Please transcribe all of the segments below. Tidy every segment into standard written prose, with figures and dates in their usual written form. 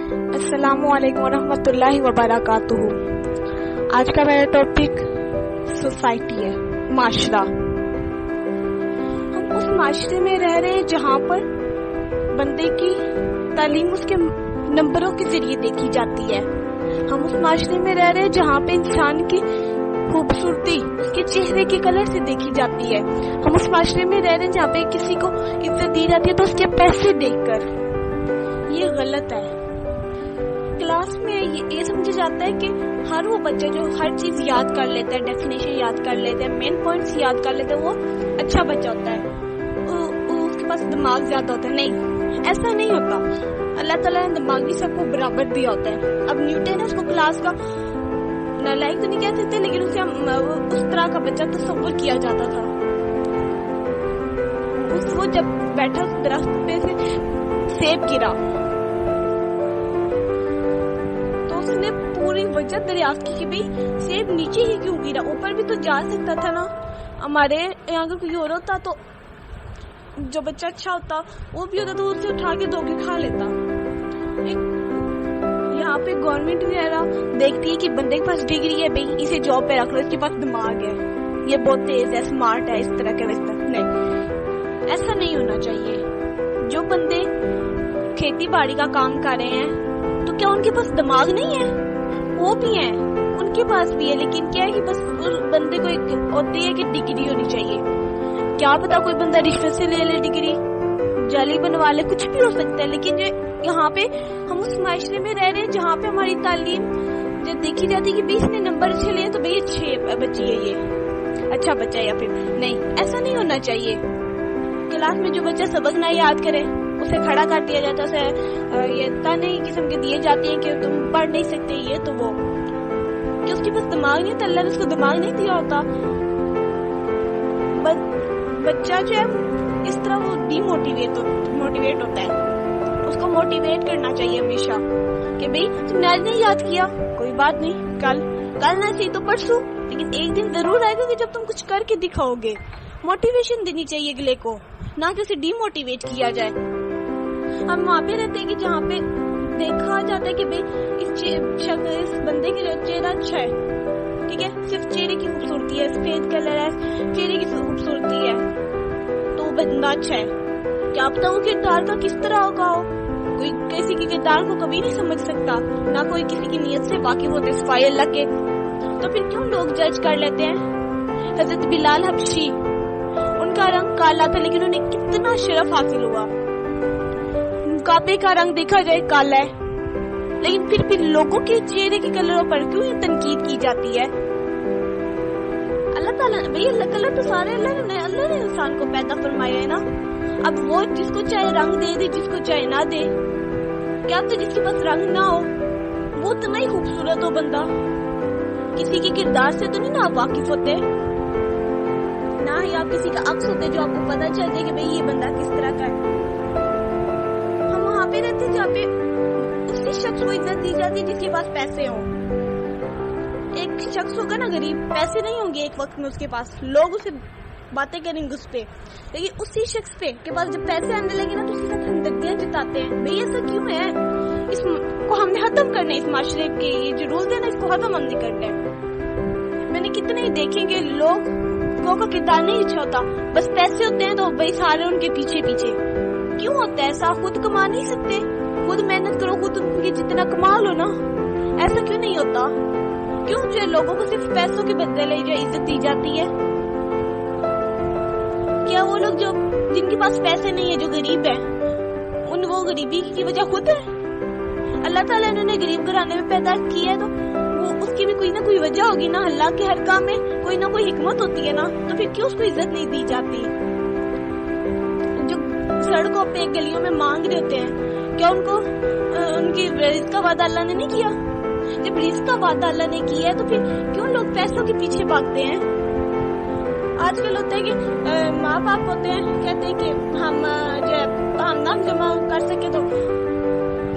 السلام علیکم ورحمۃ اللہ وبرکاتہ۔ آج کا میرا ٹاپک سوسائٹی ہے، معاشرہ۔ ہم اس معاشرے میں رہ رہے ہیں جہاں پر بندے کی تعلیم اس کے نمبروں کے ذریعے دیکھی جاتی ہے۔ ہم اس معاشرے میں رہ رہے ہیں جہاں پہ انسان کی خوبصورتی اس کے چہرے کے کلر سے دیکھی جاتی ہے۔ ہم اس معاشرے میں رہ رہے ہیں جہاں پہ کسی کو عزت دی جاتی ہے تو اس کے پیسے دیکھ کر۔ یہ غلط ہے۔ کلاس میں یہ سمجھا جاتا ہے کہ ہر وہ بچہ جو ہر چیز یاد کر لیتا ہے، ڈیفینیشن یاد کر لیتا ہے، مین پوائنٹس یاد کر لیتا ہے، وہ اچھا بچہ ہوتا ہے، اس کے پاس دماغ زیادہ ہوتا ہے۔ نہیں، ایسا نہیں ہوتا۔ اللہ تعالیٰ نے دماغ بھی سب کو برابر دیا ہوتا ہے۔ اب نیوٹن ہے، اس کو کلاس کا نالائق تو نہیں کہہ سکتے، لیکن اسے اس طرح کا بچہ تصور کیا جاتا تھا۔ وہ جب بیٹھا درخت پہ سے سیب گرا تو اس نے پوری وجہ دریافت کی کہ بھئی سیب نیچے ہی کیوں گرا، اوپر بھی تو جا سکتا تھا نا۔ ہمارے یہاں اگر کوئی اور ہوتا تو جو بچہ اچھا ہوتا وہ بھی ہوتا تو اسے اٹھا کے دھو کے کھا لیتا۔ یہاں پہ گورنمنٹ وغیرہ دیکھتی ہے کہ بندے کے پاس ڈگری ہے، بھئی اسے جاب پہ رکھ لو، اس کے پاس دماغ ہے، یہ بہت تیز ہے، اسمارٹ ہے، اس طرح کا ویسا۔ نہیں، ایسا نہیں ہونا چاہیے۔ جو بندے کھیتی باڑی کا کام کر رہے ہیں تو کیا ان کے پاس دماغ نہیں ہے؟ وہ بھی ہیں، ان کے پاس بھی ہے، لیکن کیا ہے کہ بس بندے کو ایک ہوتی ہے کہ ڈگری ہونی چاہیے۔ کیا پتا کوئی بندہ رشوت سے لے لے ڈگری، جعلی بنوا لے، کچھ بھی ہو سکتا ہے۔ لیکن یہاں پہ ہم اس معاشرے میں رہ رہے ہیں جہاں پہ ہماری تعلیم جب دیکھی جاتی ہے کہ 20 نے نمبر اچھے لیے تو بھئی اچھے بچی ہے، یہ اچھا بچہ ہے، یا پھر نہیں، ایسا نہیں ہونا چاہیے۔ کلاس میں جو بچہ سبق نہ یاد کرے اسے کھڑا کر دیا جاتا ہے، اسے یہ تانے قسم کے دیے جاتے ہیں کہ تم پڑھ نہیں سکتے، یہ تو وہ، کہ اس کے پاس دماغ نہیں ہوتا، اللہ نے اس کو دماغ نہیں دیا ہوتا۔ بچہ جو ہے اس طرح وہ ڈی موٹیویٹ ہوتا ہے۔ اس کو موٹیویٹ کرنا چاہیے ہمیشہ کہ بھئی تم نے آج نہیں یاد کیا، کوئی بات نہیں، کل نہ صحیح تو پرسوں، لیکن ایک دن ضرور آئے گا کہ جب تم کچھ کر کے دکھاؤ گے۔ موٹیویشن دینی چاہیے اگلے کو، نہ کہ اسے ڈی موٹیویٹ کیا جائے۔ ہم وہاں پہ رہتے ہیں کہ جہاں پہ دیکھا جاتا ہے کہ بھئی اس بندے کا چہرہ اچھا ہے، ٹھیک ہے، صرف چہرے کی خوبصورتی ہے، سفید کلر ہے، چہرے کی خوبصورتی ہے تو وہ بندہ اچھا ہے۔ کیا پتا وہ کردار کا کس طرح ہوگا، کوئی کسی کے کردار کو کبھی نہیں سمجھ سکتا، نہ کوئی کسی کی نیت سے واقف ہوتے صفائی اللہ کے۔ تو پھر کیوں لوگ جج کر لیتے ہیں؟ حضرت بلال حبشی، ان کا رنگ کالا تھا لیکن انہیں کتنا شرف حاصل ہوا۔ کعبے کا رنگ دیکھا جائے کالا ہے، لیکن پھر بھی لوگوں کے چہرے کے کلروں پر کیوں یہ تنقید کی جاتی ہے؟ اللہ تعالیٰ بھئی اللہ کلر تو سارے اللہ نے انسان کو پیدا فرمایا ہے نا۔ اب وہ جس کو چاہے رنگ دے دے، جس کو چاہے نہ دے۔ کیا تو جس کے پاس رنگ نہ ہو وہ اتنا ہی خوبصورت ہو بندہ؟ کسی کے کردار سے تو نہیں نا آپ واقف ہوتے، نہ ہی آپ کسی کا عکس ہوتے جو آپ کو پتا چل جائے کہ بھئی یہ بندہ کس طرح کا ہے۔ ہم وہاں پہ رہتے جہاں پہ اسی شخص کو عزت دی جاتی ہے جس کے پاس پیسے ہوں۔ ایک شخص ہوگا نا غریب، پیسے نہیں ہوں گے ایک وقت میں اس کے پاس، لوگ اسے باتیں کریں گے اس پہ، لیکن اسی شخص کے پاس جب پیسے آنے لگے نا تو اس کے ساتھ ہمدردیاں جتاتے ہیں۔ بھئی ایسا کیوں ہے؟ اس کو ہم نے ختم کرنا ہے، اس معاشرے کے یہ جو رولز ہے نا اس کو ختم ہم نے کرنا ہے۔ میں نے کتنے ہی دیکھیں گے لوگوں کا کردار نہیں اچھا ہوتا، بس پیسے ہوتے ہیں تو بھئی سارے ان کے پیچھے کیوں ہوتا ہے ایسا؟ خود کما نہیں سکتے؟ خود محنت کرو، خود جتنا کما لو نا، ایسا کیوں نہیں ہوتا؟ کیوں جو لوگوں کو صرف پیسوں کے بدلے جو عزت دی جاتی ہے؟ کیا وہ لوگ جن کے پاس پیسے نہیں ہے، جو غریب ہیں، وہ غریبی کی وجہ خود ہے؟ اللہ تعالیٰ نے انہیں غریب گھرانے میں پیدا کیا ہے تو وہ اس کی بھی کوئی نہ کوئی وجہ ہوگی نا۔ اللہ کے ہر کام میں کوئی نہ کوئی حکمت ہوتی ہے نا، تو پھر کیوں اس کو عزت نہیں دی جاتی؟ جو سڑکوں پہ گلیوں میں مانگ رہے ہوتے ہیں، کیا ان کی رزق کا وعدہ اللہ نے نہیں کیا؟ جب رزق کا وعدہ اللہ نے کیا ہے تو پھر کیوں لوگ پیسوں کے پیچھے بھاگتے ہیں؟ آج کل ہوتا ہے کہ ماں باپ ہوتے ہیں کہتے ہیں کہ ہم نام جمع کر سکے تو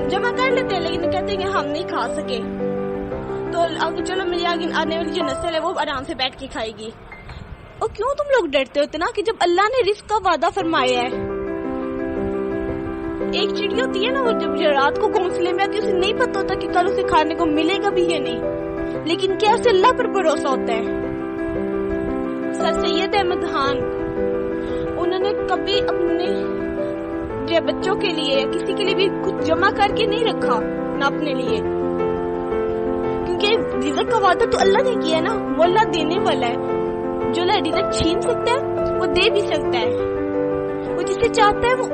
جمع کر لیتے ہیں، لیکن کہتے ہیں کہ ہم نہیں کھا سکے تو چلو میری آنے والی جو نسل ہے وہ آرام سے بیٹھ کے کھائے گی۔ اور کیوں تم لوگ ڈرتے ہوتے نا کہ جب اللہ نے رزق کا وعدہ فرمایا ہے ایک چڑیا ہوتی ہے نا وہ جب رات کو گھونسلے میں آتی ہے اسے نہیں پتا ہوتا کہ کل اسے کھانے کو ملے گا بھی یا نہیں، لیکن کیا اسے اللہ پر بھروسہ ہوتا ہے۔ سر سید احمد خان انہوں نے کبھی اپنے بچوں کے لیے کسی کے لیے بھی کچھ جمع کر کے نہیں رکھا، نہ اپنے لیے، کیونکہ رزق کا وعدہ تو اللہ نے کیا نا، وہ اللہ دینے والا ہے۔ جو اللہ رزق چھین سکتا ہے وہ دے بھی سکتا ہے، وہ جسے چاہتا ہے وہ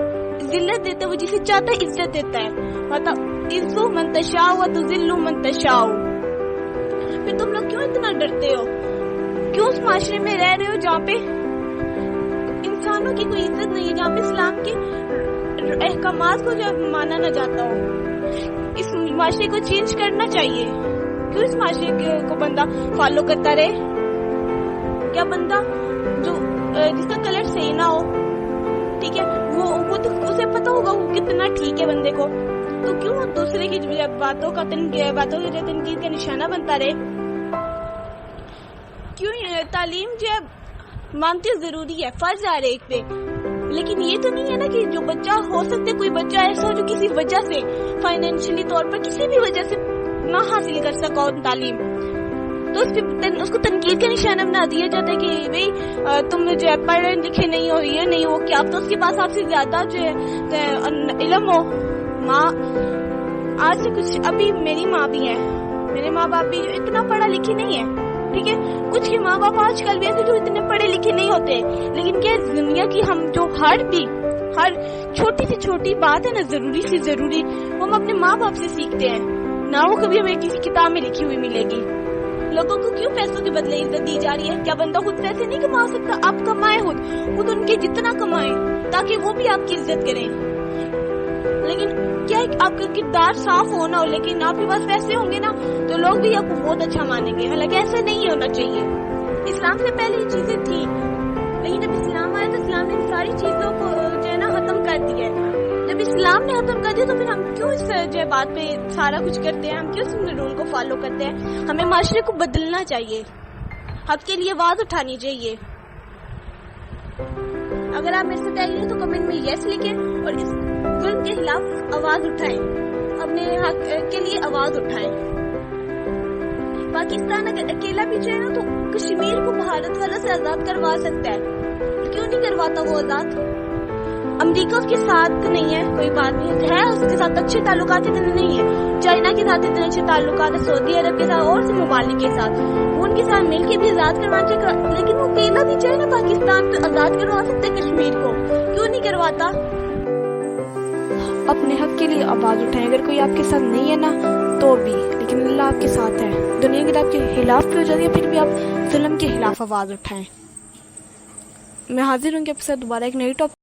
ذلت دیتا ہے، وہ جسے چاہتا ہے عزت دیتا ہے۔ عزو من تشاء و تذل من تشاء۔ پھر تم لوگ کیوں اتنا ڈرتے ہو؟ کیوں اس معاشرے میں رہ رہے ہو جہاں پہ انسانوں کی کوئی عزت نہیں ہے، جہاں پہ اسلام کے احکامات کو جب مانا نہ جاتا ہو؟ اس معاشرے کو چینج کرنا چاہیے۔ کیوں اس معاشرے کو بندہ فالو کرتا رہے؟ کیا بندہ جو جس کا کلر صحیح نہ ہو، ٹھیک ہے، وہ تو اسے پتا ہوگا وہ کتنا ٹھیک ہے بندے کو، تو کیوں دوسرے کی باتوں کی تنقید کا نشانہ بنتا رہے؟ کیوں تعلیم جو ہے مانتی ضروری ہے، فرض ہے ہر ایک پہ، لیکن یہ تو نہیں ہے نا کہ جو بچہ ہو سکتے کوئی بچہ ایسا ہو جو کسی وجہ سے فائنینشلی طور پر کسی بھی وجہ سے نہ حاصل کر سکا ہو تعلیم، تو اس کو تنقید کا نشانہ بنا دیا جاتا ہے کہ بھئی تم جو ہے پڑھے لکھے نہیں ہو، یہ نہیں ہو، کیا تو اس کے پاس آپ سے زیادہ جو ہے علم ہو۔ ماں آج سے کچھ ابھی میری ماں بھی ہے، میرے ماں باپ بھی جو اتنا پڑھا لکھے نہیں ہے، ٹھیک ہے، کچھ کے ماں باپ آج کل بھی ایسے جو اتنے پڑھے لکھے نہیں ہوتے، لیکن کیا دنیا کی ہم جو ہر چھوٹی سے چھوٹی بات ہے نا، ضروری سے ضروری، وہ ہم اپنے ماں باپ سے سیکھتے ہیں، نہ وہ کبھی ہمیں کسی کتاب میں لکھی ہوئی ملے گی۔ لوگوں کو کیوں پیسوں کے بدلے عزت دی جا رہی ہے؟ کیا بندہ خود پیسے نہیں کما سکتا؟ آپ کمائے خود ان کے جتنا کمائے تاکہ وہ بھی آپ کی عزت کریں، لیکن کیا آپ کا کردار صاف ہونا ہو، لیکن آپ کے پاس پیسے ہوں گے نا تو لوگ بھی آپ کو بہت اچھا مانیں گے، حالانکہ ایسا نہیں ہونا چاہیے۔ اسلام سے پہلے یہ چیزیں تھیں، لیکن جب اسلام آیا تو اسلام نے ان ساری چیزوں کو جو ہے نا ختم کر دیا ہے۔ جب اسلام نے ختم کر دیا تو پھر ہم کیوں اس جو ہے بات پہ سارا کچھ کرتے ہیں؟ ہم کیوں اس رول کو فالو کرتے ہیں؟ ہمیں معاشرے کو بدلنا چاہیے، حق کے لیے آواز اٹھانی چاہیے۔ اگر آپ میرے سے ایگری ہیں تو کمنٹ میں یس لکھیں اور اس ظلم کے خلاف آواز اٹھائیں، اپنے حق کے لیے آواز اٹھائیں۔ پاکستان اگر اکیلا بھی چاہے نا تو کشمیر کو بھارت والا سے آزاد کروا سکتا ہے، کیوں نہیں کرواتا وہ آزاد؟ امریکہ اس کے ساتھ نہیں ہے، کوئی بات نہیں ہے، اس کے ساتھ اچھے تعلقات اتنے نہیں ہیں، چائنا کے ساتھ اتنے اچھے تعلقات ہیں، سعودی عرب کے ساتھ اور سے ممالک کے ساتھ، وہ ان کے ساتھ مل کے بھی آزاد کروانا چاہیے، لیکن وہ اکیلا بھی چاہے نا پاکستان تو آزاد کروا سکتے کشمیر کو، کیوں نہیں کرواتا؟ اپنے حق کے لیے آواز اٹھائیں، اگر کوئی آپ کے ساتھ نہیں ہے نا تو بھی، لیکن اللہ آپ کے ساتھ ہے۔ دنیا اگر آپ کے خلاف بھی ہو جاتی ہے پھر بھی آپ ظلم کے خلاف آواز اٹھائیں۔ میں حاضر ہوں کہ آپ کے ساتھ دوبارہ ایک نئی ٹاپک